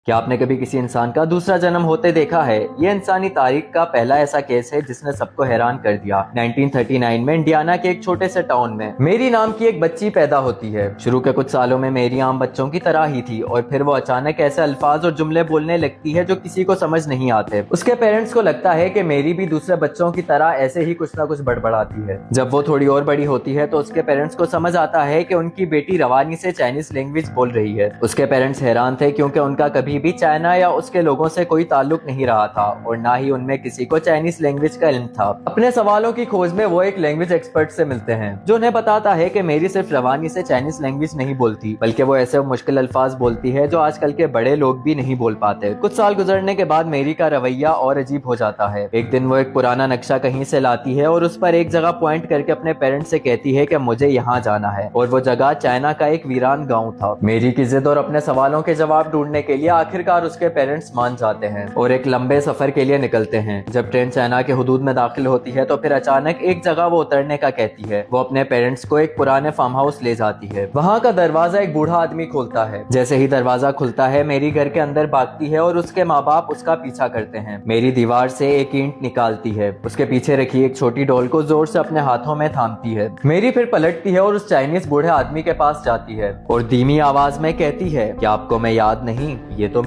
کیا آپ نے کبھی کسی انسان کا دوسرا جنم ہوتے دیکھا ہے؟ یہ انسانی تاریخ کا پہلا ایسا کیس ہے جس نے سب کو حیران کر دیا۔ 1939 میں انڈیانا کے ایک چھوٹے سے ٹاؤن میں میری نام کی ایک بچی پیدا ہوتی ہے۔ شروع کے کچھ سالوں میں میری عام بچوں کی طرح ہی تھی، اور پھر وہ اچانک ایسے الفاظ اور جملے بولنے لگتی ہے جو کسی کو سمجھ نہیں آتے۔ اس کے پیرنٹس کو لگتا ہے کہ میری بھی دوسرے بچوں کی طرح ایسے ہی کچھ نہ کچھ بڑبڑاتی ہے۔ جب وہ تھوڑی اور بڑی ہوتی ہے تو اس کے پیرنٹس کو سمجھ آتا ہے کہ ان کی بیٹی روانی سے چائنیز لینگویج بول رہی ہے۔ اس کے پیرنٹس حیران تھے کیونکہ ان کا کبھی بھی چائنا یا اس کے لوگوں سے کوئی تعلق نہیں رہا تھا، اور نہ ہی ان میں کسی کو چائنیز لینگویج کا علم تھا۔ اپنے سوالوں کی کھوج میں وہ ایک لینگویج ایکسپرٹ سے ملتے ہیں جو انہیں بتاتا ہے کہ میری صرف روانی سے چائنیز لینگویج نہیں بولتی، بلکہ وہ ایسے مشکل الفاظ بولتی ہے جو آج کل کے بڑے لوگ بھی نہیں بول پاتے۔ کچھ سال گزرنے کے بعد میری کا رویہ اور عجیب ہو جاتا ہے۔ ایک دن وہ ایک پرانا نقشہ کہیں سے لاتی ہے اور اس پر ایک جگہ پوائنٹ کر کے اپنے پیرنٹس سے کہتی ہے کہ مجھے یہاں جانا ہے، اور وہ جگہ چائنا کا ایک ویران گاؤں تھا۔ میری کی ضد اور اپنے سوالوں کے جواب ڈھونڈنے کے لیے آخرکار اس کے پیرنٹس مان جاتے ہیں اور ایک لمبے سفر کے لیے نکلتے ہیں۔ جب ٹرین چائنا کے حدود میں داخل ہوتی ہے تو پھر اچانک ایک جگہ وہ اترنے کا کہتی ہے۔ وہ اپنے پیرنٹس کو ایک پرانے فارم ہاؤس لے جاتی ہے۔ وہاں کا دروازہ ایک بوڑھا آدمی کھولتا ہے۔ جیسے ہی دروازہ کھلتا ہے میری گھر کے اندر بھاگتی ہے اور اس کے ماں باپ اس کا پیچھا کرتے ہیں۔ میری دیوار سے ایک اینٹ نکالتی ہے، اس کے پیچھے رکھی ایک چھوٹی ڈول کو زور سے اپنے ہاتھوں میں تھامتی ہے۔ میری پھر پلٹتی ہے اور اس چائنیز بوڑھے آدمی کے پاس جاتی ہے اور دھیمی آواز میں کہتی ہے کہ آپ کو میں یاد نہیں، یہ تو